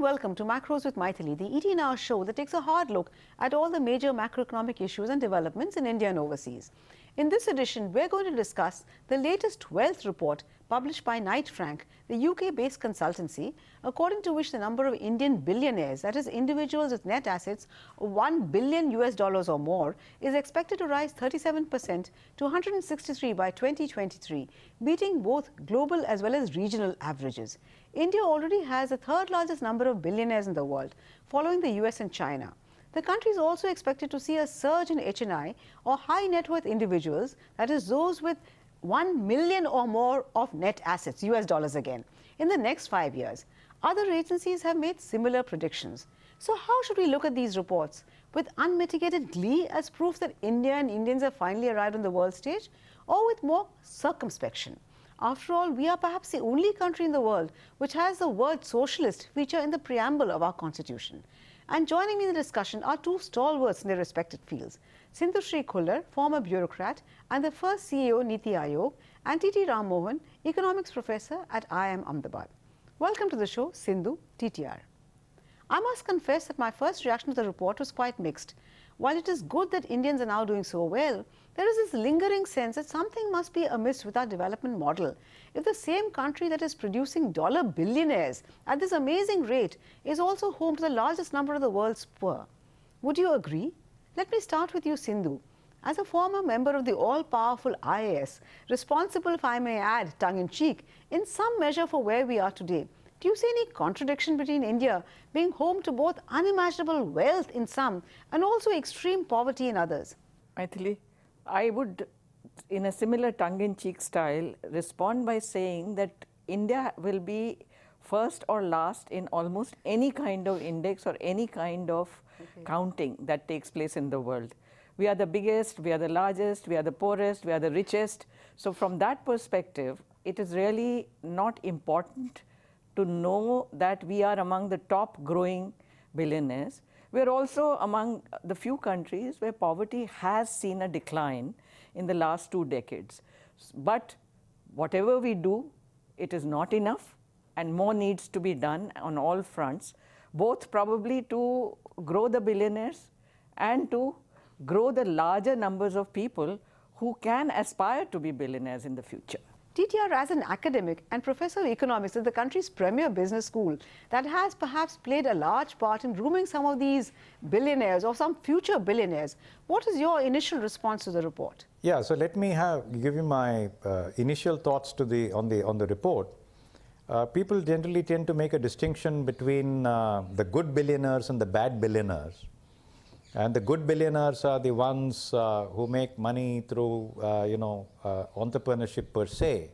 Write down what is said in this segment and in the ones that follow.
welcome to Macros with Mythili, the ET Now show that takes a hard look at all the major macroeconomic issues and developments in India and overseas. In this edition, we're going to discuss the latest wealth report published by Knight Frank, the UK-based consultancy, according to which the number of Indian billionaires, that is individuals with net assets of $1 billion or more, is expected to rise 37% to 163 by 2023, beating both global as well as regional averages. India already has the third largest number of billionaires in the world, following the US and China. The country is also expected to see a surge in HNI, or high net worth individuals, that is those with 1 million or more of net assets, US dollars again, in the next 5 years. Other agencies have made similar predictions. So how should we look at these reports? With unmitigated glee as proof that India and Indians have finally arrived on the world stage, or with more circumspection? After all, we are perhaps the only country in the world which has the word socialist feature in the preamble of our constitution. And joining me in the discussion are two stalwarts in their respective fields: Sindhu Sri Khullar, former bureaucrat and the first CEO Niti Aayog, and T.T. Ram Mohan, economics professor at IIM Ahmedabad. Welcome to the show, Sindhu, TTR. I must confess that my first reaction to the report was quite mixed. While it is good that Indians are now doing so well, there is this lingering sense that something must be amiss with our development model if the same country that is producing dollar billionaires at this amazing rate is also home to the largest number of the world's poor. Would you agree? Let me start with you, Sindhu. As a former member of the all-powerful IAS, responsible, if I may add, tongue-in-cheek, in some measure for where we are today, do you see any contradiction between India being home to both unimaginable wealth in some and also extreme poverty in others? Mythili, I would, in a similar tongue-in-cheek style, respond by saying that India will be first or last in almost any kind of index or any kind of counting that takes place in the world. We are the biggest, we are the largest, we are the poorest, we are the richest. So from that perspective, it is really not important to know that we are among the top growing billionaires. We are also among the few countries where poverty has seen a decline in the last 2 decades. But whatever we do, it is not enough, and more needs to be done on all fronts, both probably to grow the billionaires and to grow the larger numbers of people who can aspire to be billionaires in the future. TTR, as an academic and professor of economics at the country's premier business school, that has perhaps played a large part in grooming some of these billionaires or some future billionaires, what is your initial response to the report? Yeah, so let me give you my initial thoughts on the report. People generally tend to make a distinction between the good billionaires and the bad billionaires. And the good billionaires are the ones who make money through, entrepreneurship per se,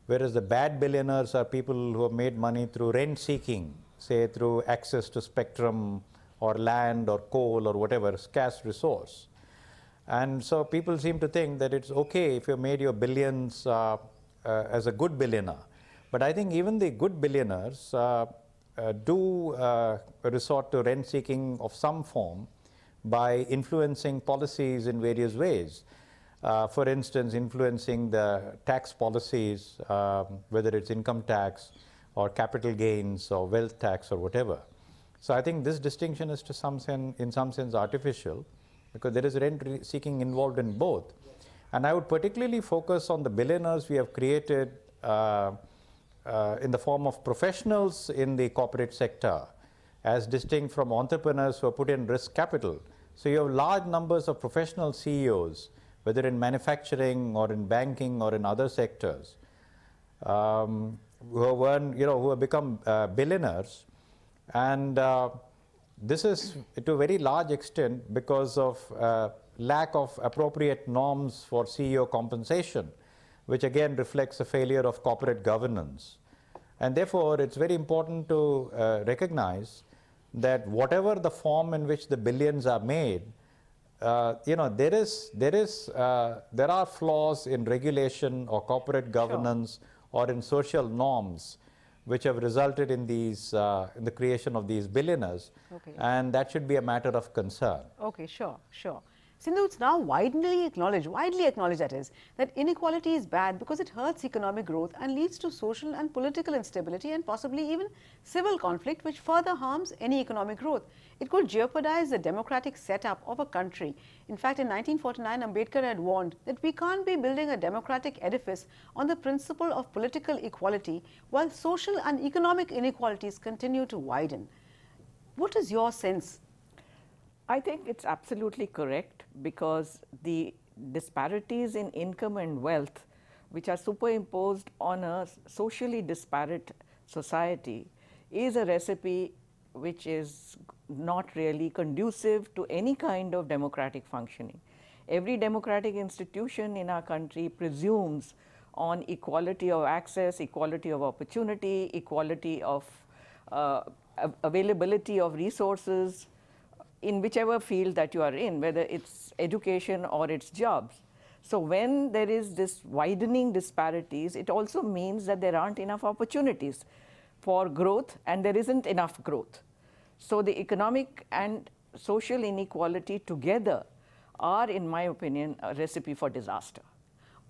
whereas the bad billionaires are people who have made money through rent-seeking, say through access to spectrum or land or coal or whatever scarce resource. And so people seem to think that it's okay if you made your billions as a good billionaire. But I think even the good billionaires do resort to rent-seeking of some form by influencing policies in various ways. For instance, influencing the tax policies, whether it's income tax or capital gains or wealth tax or whatever. So I think this distinction is in some sense artificial, because there is rent-seeking involved in both. And I would particularly focus on the billionaires we have created in the form of professionals in the corporate sector, as distinct from entrepreneurs who have put in risk capital. So you have large numbers of professional CEOs, whether in manufacturing or in banking or in other sectors, who have become billionaires. And this is to a very large extent because of lack of appropriate norms for CEO compensation, which again reflects a failure of corporate governance. And therefore, it's very important to recognize that whatever the form in which the billions are made, there are flaws in regulation or corporate governance or in social norms which have resulted in these in the creation of these billionaires, and that should be a matter of concern. Okay, sure. Sindhu, it's now widely acknowledged that is, that inequality is bad because it hurts economic growth and leads to social and political instability and possibly even civil conflict, which further harms any economic growth. It could jeopardize the democratic setup of a country. In fact, in 1949, Ambedkar had warned that we can't be building a democratic edifice on the principle of political equality while social and economic inequalities continue to widen. What is your sense? I think it's absolutely correct, because the disparities in income and wealth, which are superimposed on a socially disparate society, is a recipe which is not really conducive to any kind of democratic functioning. Every democratic institution in our country presumes on equality of access, equality of opportunity, equality of availability of resources in whichever field that you are in, whether it's education or it's jobs. So when there is this widening disparities, it also means that there aren't enough opportunities for growth, and there isn't enough growth. So the economic and social inequality together are, in my opinion, a recipe for disaster.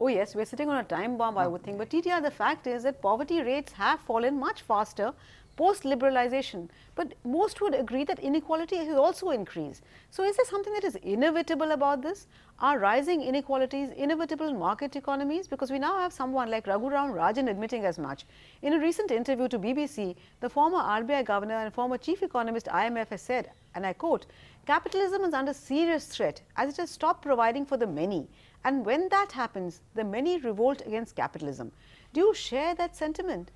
Oh yes, we're sitting on a time bomb, I would think. But TTR, the fact is that poverty rates have fallen much faster post-liberalization, but most would agree that inequality has also increased. So is there something that is inevitable about this? Are rising inequalities inevitable in market economies? Because we now have someone like Raghuram Rajan admitting as much. In a recent interview to BBC, the former RBI governor and former chief economist IMF has said, and I quote, "Capitalism is under serious threat as it has stopped providing for the many. And when that happens, the many revolt against capitalism." Do you share that sentiment?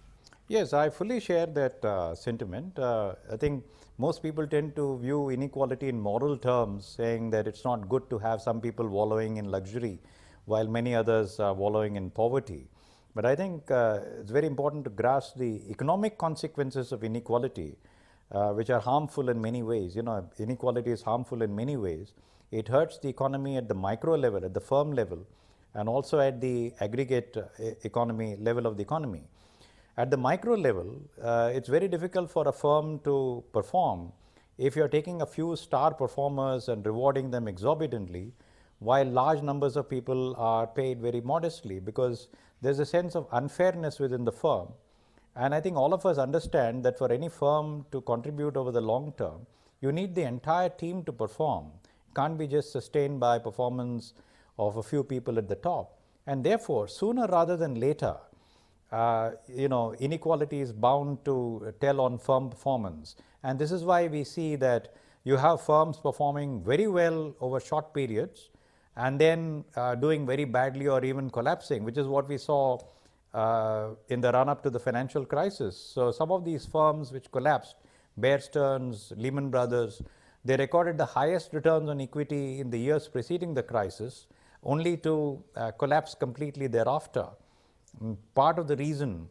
Yes, I fully share that sentiment. I think most people tend to view inequality in moral terms, saying that it's not good to have some people wallowing in luxury while many others are wallowing in poverty. But I think it's very important to grasp the economic consequences of inequality, which are harmful in many ways. You know, inequality is harmful in many ways. It hurts the economy at the micro level, at the firm level, and also at the aggregate economy level of the economy. At the micro level, it's very difficult for a firm to perform if you're taking a few star performers and rewarding them exorbitantly, while large numbers of people are paid very modestly, because there's a sense of unfairness within the firm. And I think all of us understand that for any firm to contribute over the long term, you need the entire team to perform. It can't be just sustained by performance of a few people at the top. And therefore, sooner rather than later, inequality is bound to tell on firm performance. And this is why we see that you have firms performing very well over short periods and then doing very badly or even collapsing, which is what we saw in the run-up to the financial crisis. So some of these firms which collapsed, Bear Stearns, Lehman Brothers, they recorded the highest returns on equity in the years preceding the crisis, only to collapse completely thereafter. Part of the reason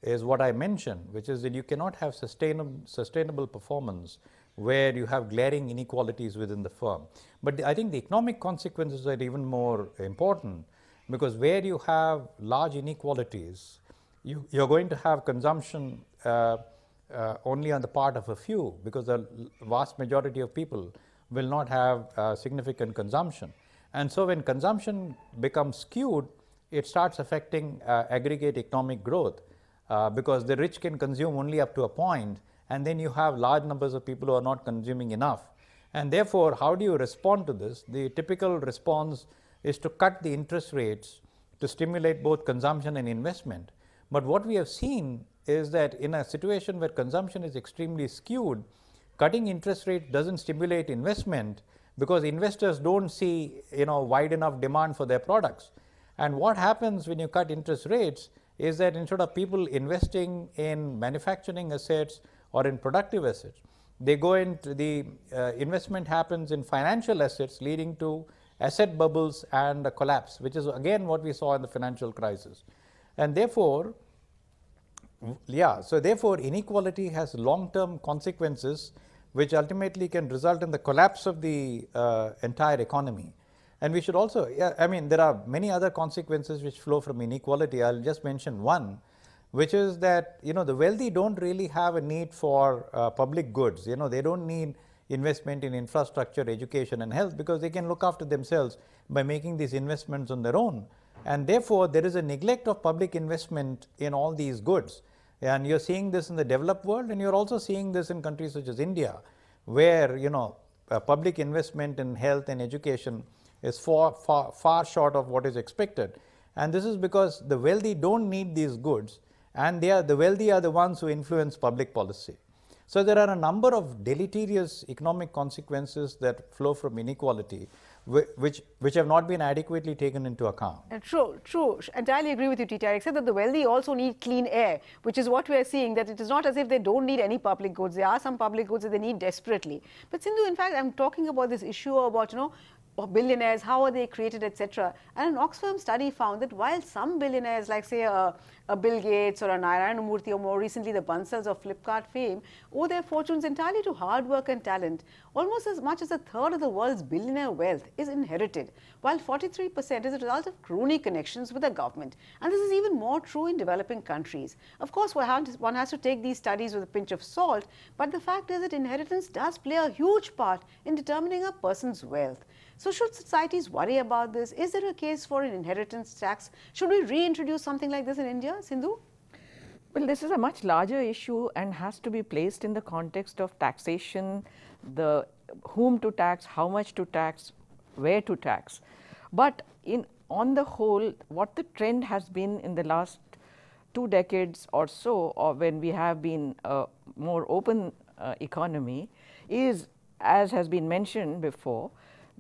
is what I mentioned, which is that you cannot have sustainable performance where you have glaring inequalities within the firm. But I think the economic consequences are even more important, because where you have large inequalities, you're going to have consumption only on the part of a few, because the vast majority of people will not have significant consumption. And so when consumption becomes skewed, it starts affecting aggregate economic growth, because the rich can consume only up to a point, and then you have large numbers of people who are not consuming enough. And therefore, how do you respond to this? The typical response is to cut the interest rates to stimulate both consumption and investment. But what we have seen is that in a situation where consumption is extremely skewed, cutting interest rate doesn't stimulate investment, because investors don't see wide enough demand for their products. And what happens when you cut interest rates is that instead of people investing in manufacturing assets or in productive assets, they go into the investment happens in financial assets, leading to asset bubbles and a collapse, which is again what we saw in the financial crisis. And therefore, inequality has long-term consequences which ultimately can result in the collapse of the entire economy. And we should also, there are many other consequences which flow from inequality. I'll just mention one, which is that, the wealthy don't really have a need for public goods. They don't need investment in infrastructure, education and health, because they can look after themselves by making these investments on their own. And therefore, there is a neglect of public investment in all these goods. And you're seeing this in the developed world, and you're also seeing this in countries such as India, where public investment in health and education is far short of what is expected. And this is because the wealthy don't need these goods, and the wealthy are the ones who influence public policy. So there are a number of deleterious economic consequences that flow from inequality, which have not been adequately taken into account. True. Entirely agree with you, TTR, except that the wealthy also need clean air, which is what we are seeing, that it is not as if they don't need any public goods. There are some public goods that they need desperately. But Sindhu, in fact, I'm talking about this issue about, billionaires, how are they created, etc. And an Oxfam study found that while some billionaires, like say a Bill Gates or a Narayana Murthy, or more recently the Bansals of Flipkart fame, owe their fortunes entirely to hard work and talent, almost as much as a third of the world's billionaire wealth is inherited, while 43% is a result of crony connections with the government. And this is even more true in developing countries. Of course, one has to take these studies with a pinch of salt, but the fact is that inheritance does play a huge part in determining a person's wealth. So should societies worry about this? Is there a case for an inheritance tax? Should we reintroduce something like this in India, Sindhu? Well, this is a much larger issue and has to be placed in the context of taxation, the whom to tax, how much to tax, where to tax. But on the whole, what the trend has been in the last 2 decades or so, or when we have been a more open economy, is, as has been mentioned before,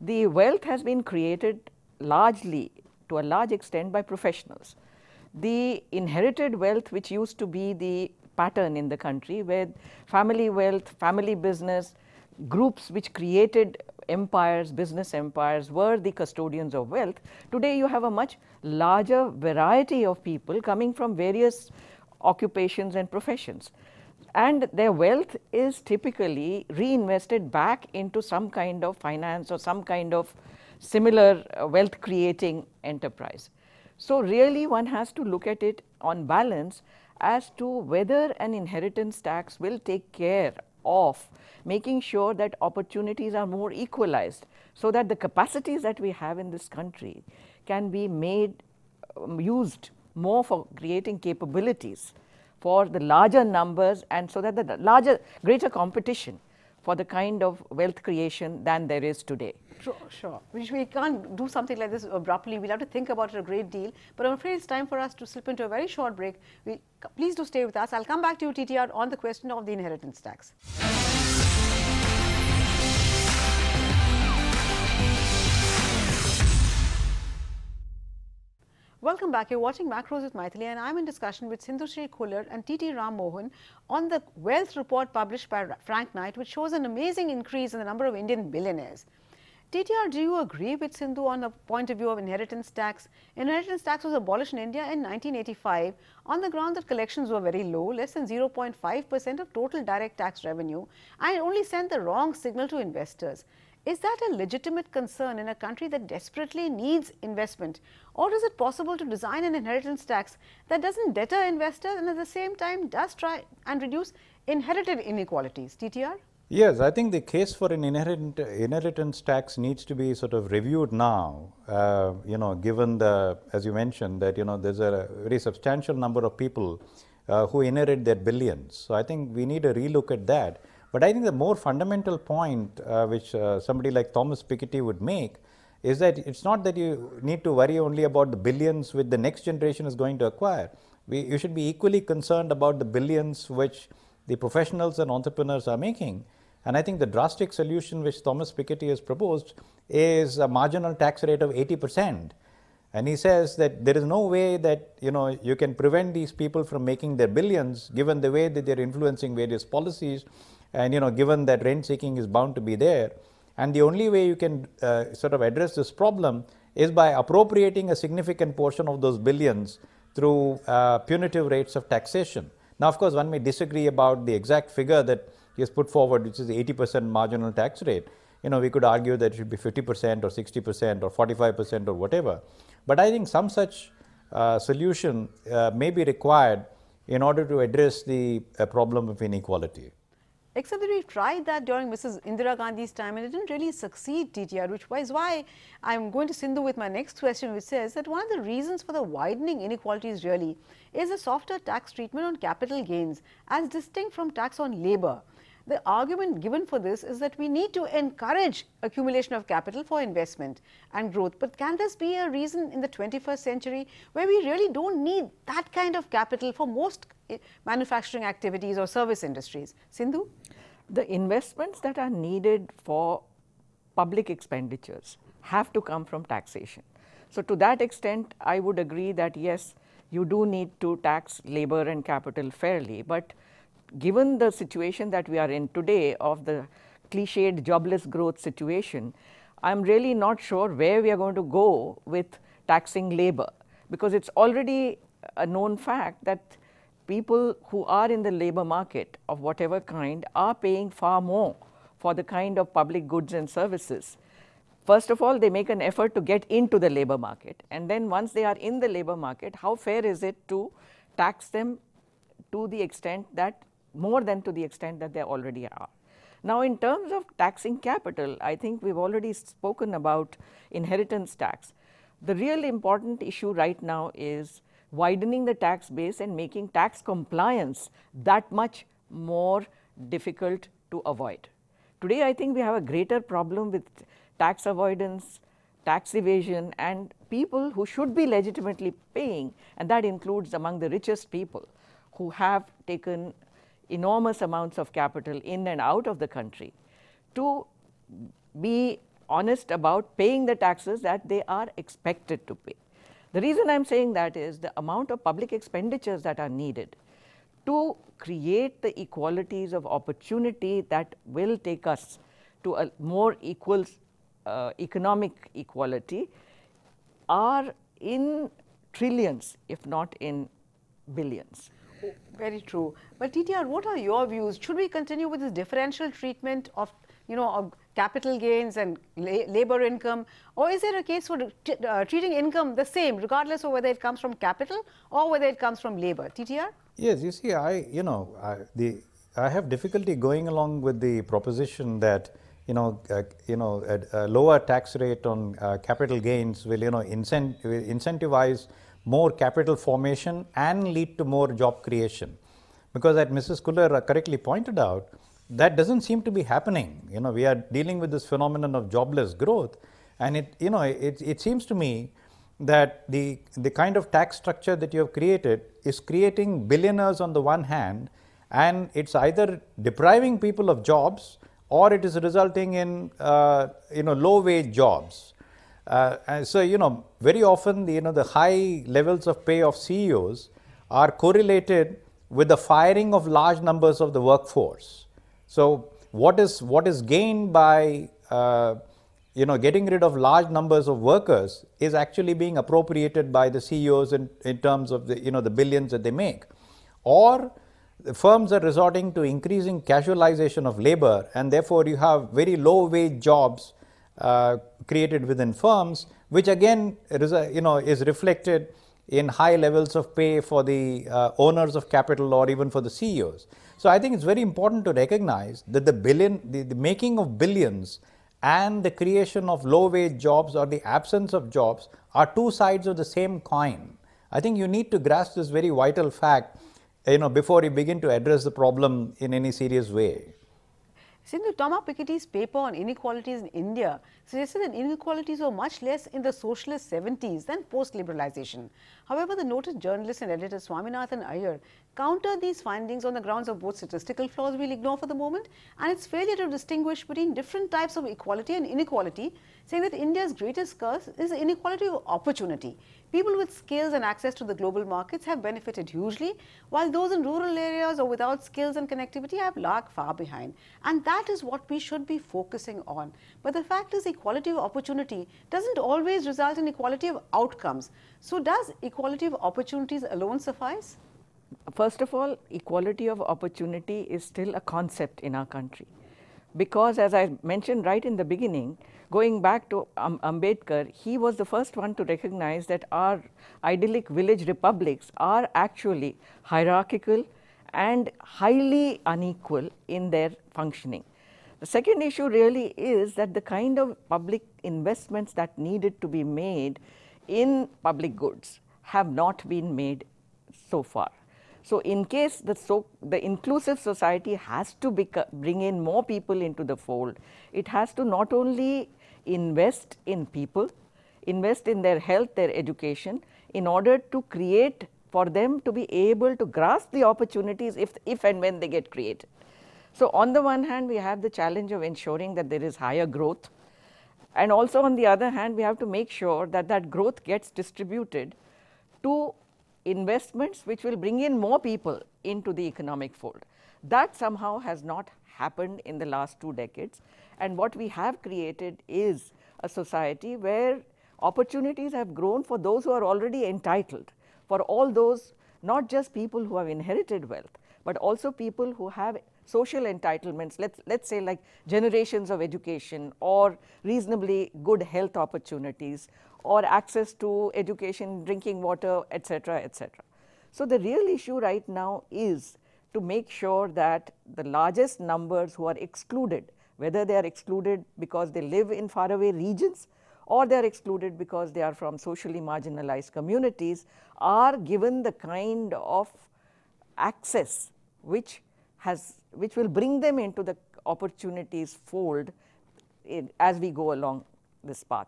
the wealth has been created largely, to a large extent, by professionals. The inherited wealth, which used to be the pattern in the country, where family wealth, family business, groups which created empires, business empires, were the custodians of wealth. Today you have a much larger variety of people coming from various occupations and professions. And their wealth is typically reinvested back into some kind of finance or some kind of similar wealth creating enterprise. So really one has to look at it on balance as to whether an inheritance tax will take care of making sure that opportunities are more equalized, so that the capacities that we have in this country can be made used more for creating capabilities for the larger numbers, and so that the greater competition for the kind of wealth creation than there is today. Sure. We can't do something like this abruptly. We'll have to think about it a great deal. But I'm afraid it's time for us to slip into a very short break. Please do stay with us. I'll come back to you, TTR, on the question of the inheritance tax. Welcome back. You're watching Macros with Mythili, and I'm in discussion with Sindhushree Khullar and T.T. Ram Mohan on the wealth report published by Frank Knight, which shows an amazing increase in the number of Indian billionaires. TTR, do you agree with Sindhu on the point of view of inheritance tax? Inheritance tax was abolished in India in 1985 on the ground that collections were very low, less than 0.5% of total direct tax revenue, and it only sent the wrong signal to investors. Is that a legitimate concern in a country that desperately needs investment? Or is it possible to design an inheritance tax that doesn't deter investors and at the same time does try and reduce inherited inequalities? TTR? Yes, I think the case for an inheritance tax needs to be sort of reviewed now, given as you mentioned, that, there's a very substantial number of people who inherit their billions. So I think we need a relook at that. But I think the more fundamental point which somebody like Thomas Piketty would make is that it's not that you need to worry only about the billions which the next generation is going to acquire. You should be equally concerned about the billions which the professionals and entrepreneurs are making. And I think the drastic solution which Thomas Piketty has proposed is a marginal tax rate of 80%. And he says that there is no way that you can prevent these people from making their billions, given the way that they're influencing various policies, and given that rent seeking is bound to be there. And the only way you can sort of address this problem is by appropriating a significant portion of those billions through punitive rates of taxation. Now, of course, one may disagree about the exact figure that he has put forward, which is the 80% marginal tax rate. We could argue that it should be 50% or 60% or 45% or whatever. But I think some such solution may be required in order to address the problem of inequality. Except that we tried that during Mrs. Indira Gandhi's time and it didn't really succeed, TTR, which is why I'm going to Sindhu with my next question, which says that one of the reasons for the widening inequalities really is a softer tax treatment on capital gains as distinct from tax on labour. The argument given for this is that we need to encourage accumulation of capital for investment and growth. But can this be a reason in the 21st century where we really don't need that kind of capital for most manufacturing activities or service industries? Sindhu? The investments that are needed for public expenditures have to come from taxation. So, to that extent, I would agree that yes, you do need to tax labor and capital fairly, but given the situation that we are in today of the cliched jobless growth situation, I am really not sure where we are going to go with taxing labor, because it is already a known fact that people who are in the labor market of whatever kind are paying far more for the kind of public goods and services. First of all, they make an effort to get into the labor market, and then once they are in the labor market, how fair is it to tax them to the extent that more than to the extent that they already are. Now, in terms of taxing capital, I think we have already spoken about inheritance tax. The real important issue right now is widening the tax base and making tax compliance that much more difficult to avoid. Today, I think we have a greater problem with tax avoidance, tax evasion, and people who should be legitimately paying, and that includes among the richest people who have taken enormous amounts of capital in and out of the country, to be honest about paying the taxes that they are expected to pay. The reason I am saying that is the amount of public expenditures that are needed to create the equalities of opportunity that will take us to a more equal economic equality are in trillions, if not in billions. Very true. But TTR, what are your views? Should we continue with this differential treatment of, of capital gains and labor income, or is there a case for treating income the same regardless of whether it comes from capital or whether it comes from labor? TTR? Yes, you see, I have difficulty going along with the proposition that a lower tax rate on capital gains will incentivize more capital formation and lead to more job creation, because as Mrs. Kuller correctly pointed out, that doesn't seem to be happening. We are dealing with this phenomenon of jobless growth, and it seems to me that the kind of tax structure that you have created is creating billionaires on the one hand, and it's either depriving people of jobs or it is resulting in low wage jobs. And so, very often the high levels of pay of CEOs are correlated with the firing of large numbers of the workforce. So, what is gained by getting rid of large numbers of workers is actually being appropriated by the CEOs in terms of the billions that they make. Or the firms are resorting to increasing casualization of labor, and therefore you have very low wage jobs created within firms, which again is reflected in high levels of pay for the owners of capital or even for the CEOs. So I think it's very important to recognize that the making of billions and the creation of low wage jobs or the absence of jobs are two sides of the same coin. I think you need to grasp this very vital fact before you begin to address the problem in any serious way. Sindhu, Thomas Piketty's paper on inequalities in India suggested that inequalities were much less in the socialist 70s than post-liberalization. However, the noted journalist and editor Swaminathan Iyer countered these findings on the grounds of both statistical flaws we'll ignore for the moment and its failure to distinguish between different types of equality and inequality, saying that India's greatest curse is the inequality of opportunity. People with skills and access to the global markets have benefited hugely, while those in rural areas or without skills and connectivity have lagged far behind. And that is what we should be focusing on. But the fact is, equality of opportunity doesn't always result in equality of outcomes. So does equality of opportunities alone suffice? First of all, equality of opportunity is still a concept in our country, because as I mentioned right in the beginning, going back to Ambedkar, he was the first one to recognize that our idyllic village republics are actually hierarchical and highly unequal in their functioning. The second issue really is that the kind of public investments that needed to be made in public goods have not been made so far. So, in case the inclusive society has to bring in more people into the fold, it has to not only invest in people, invest in their health, their education, in order to create for them to be able to grasp the opportunities if and when they get created. So, on the one hand we have the challenge of ensuring that there is higher growth, and also on the other hand we have to make sure that that growth gets distributed to investments which will bring in more people into the economic fold. That somehow has not happened in the last 2 decades, and what we have created is a society where opportunities have grown for those who are already entitled, for all those, not just people who have inherited wealth, but also people who have social entitlements, let's say like generations of education or reasonably good health opportunities or access to education, drinking water, etc., etc. So, the real issue right now is to make sure that the largest numbers who are excluded, whether they are excluded because they live in faraway regions or they are excluded because they are from socially marginalized communities, are given the kind of access which will bring them into the opportunities fold as we go along this path.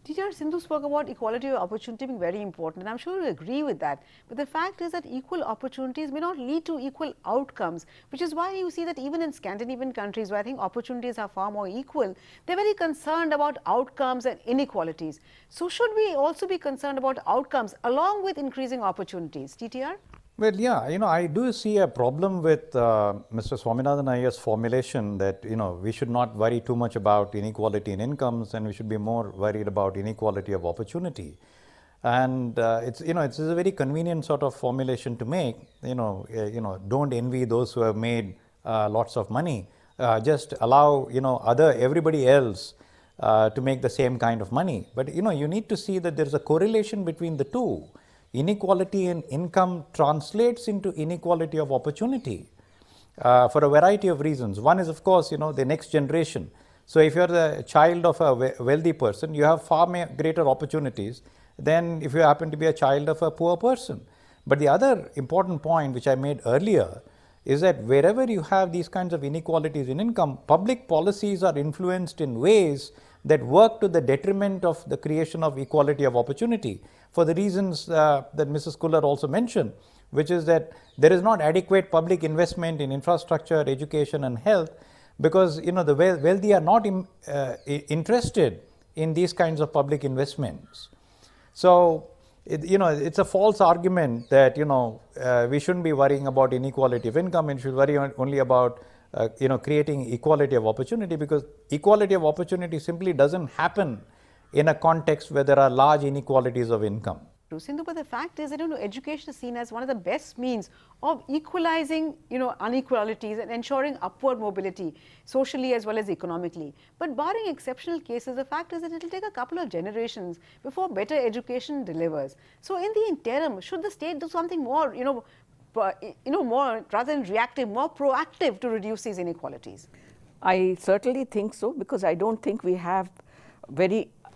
Teacher Sindhu spoke about equality of opportunity being very important, and I am sure you agree with that. But the fact is that equal opportunities may not lead to equal outcomes, which is why you see that even in Scandinavian countries where I think opportunities are far more equal, they are very concerned about outcomes and inequalities. So, should we also be concerned about outcomes along with increasing opportunities? TTR? Well, yeah, I do see a problem with Mr. Swaminathan Iyer's formulation that, we should not worry too much about inequality in incomes, and we should be more worried about inequality of opportunity. And it's a very convenient sort of formulation to make. Don't envy those who have made lots of money. Just allow everybody else to make the same kind of money. But you need to see that there is a correlation between the two. Inequality in income translates into inequality of opportunity for a variety of reasons. One is, of course, the next generation. So, if you are the child of a wealthy person, you have far greater opportunities than if you happen to be a child of a poor person. But the other important point which I made earlier is that wherever you have these kinds of inequalities in income, public policies are influenced in ways that work to the detriment of the creation of equality of opportunity, for the reasons that Mrs. Kuller also mentioned, which is that there is not adequate public investment in infrastructure, education and health, because the wealthy are not interested in these kinds of public investments. So, it's a false argument that we shouldn't be worrying about inequality of income and should worry only about creating equality of opportunity, because equality of opportunity simply doesn't happen in a context where there are large inequalities of income. Sindhu, but the fact is that education is seen as one of the best means of equalizing inequalities and ensuring upward mobility socially as well as economically. But barring exceptional cases, the fact is that it will take a couple of generations before better education delivers. So, in the interim, should the state do something more, more rather than reactive, more proactive to reduce these inequalities? I certainly think so, because I don't think we have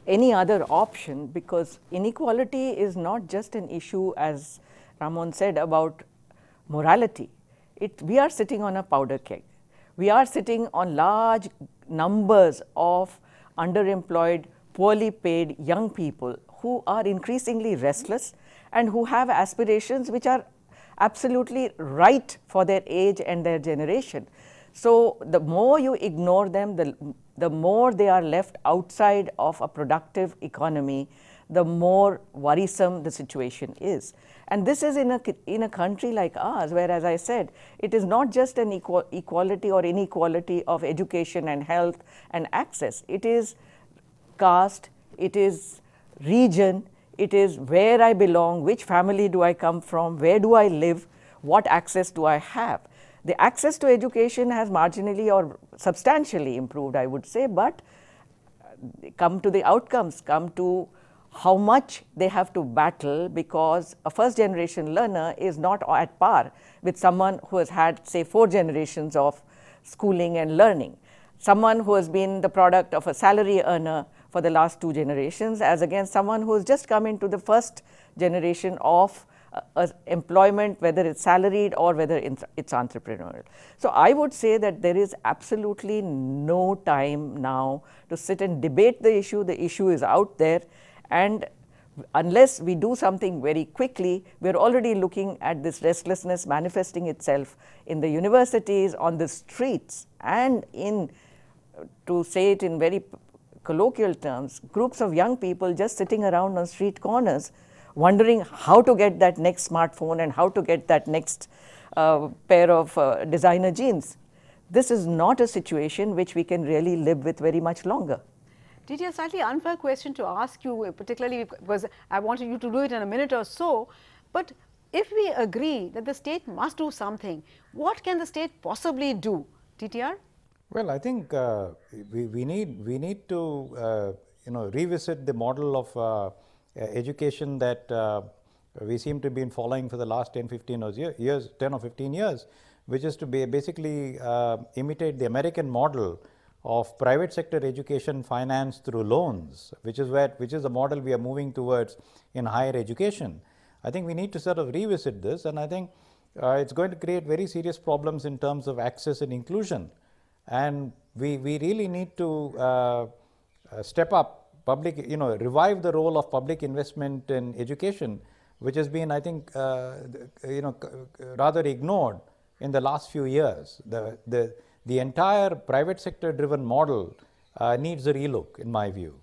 any other option, because inequality is not just an issue, as Ramon said, about morality. We are sitting on a powder keg. We are sitting on large numbers of underemployed, poorly paid young people who are increasingly restless and who have aspirations which are absolutely right for their age and their generation. So, the more you ignore them, the more they are left outside of a productive economy, the more worrisome the situation is. And this is in a country like ours, where, as I said, it is not just an equality or inequality of education and health and access. It is caste, it is region, it is where I belong, which family do I come from, where do I live, what access do I have. The access to education has marginally or substantially improved, I would say, but come to the outcomes, come to how much they have to battle, because a first generation learner is not at par with someone who has had, say, 4 generations of schooling and learning. Someone who has been the product of a salary earner for the last 2 generations, as against someone who has just come into the first generation of employment, whether it's salaried or whether it's entrepreneurial. So I would say that there is absolutely no time now to sit and debate the issue. The issue is out there, and unless we do something very quickly, we're already looking at this restlessness manifesting itself in the universities, on the streets, and in, to say it in very colloquial terms, groups of young people just sitting around on street corners wondering how to get that next smartphone and how to get that next pair of designer jeans. This is not a situation which we can really live with very much longer. Didi, a slightly unfair question to ask you, particularly because I wanted you to do it in a minute or so, but if we agree that the state must do something, what can the state possibly do? TTR? Well, I think we need to revisit the model of education that we seem to have been following for the last 10 or 15 years, which is to basically imitate the American model of private sector education financed through loans, which is the model we are moving towards in higher education. I think we need to sort of revisit this, and I think it's going to create very serious problems in terms of access and inclusion. And we really need to step up public, revive the role of public investment in education, which has been, I think, rather ignored in the last few years. The entire private sector driven model needs a relook, in my view.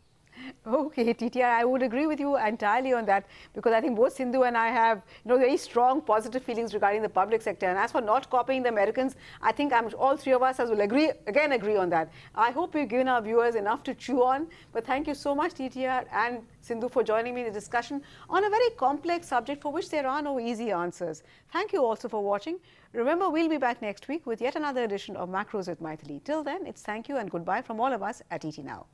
Okay, TTR, I would agree with you entirely on that, because I think both Sindhu and I have very strong positive feelings regarding the public sector. And as for not copying the Americans, I think all 3 of us will agree on that. I hope we've given our viewers enough to chew on. But thank you so much, TTR and Sindhu, for joining me in the discussion on a very complex subject for which there are no easy answers. Thank you also for watching. Remember, we'll be back next week with yet another edition of Macros with Mythili. Till then, it's thank you and goodbye from all of us at ET Now.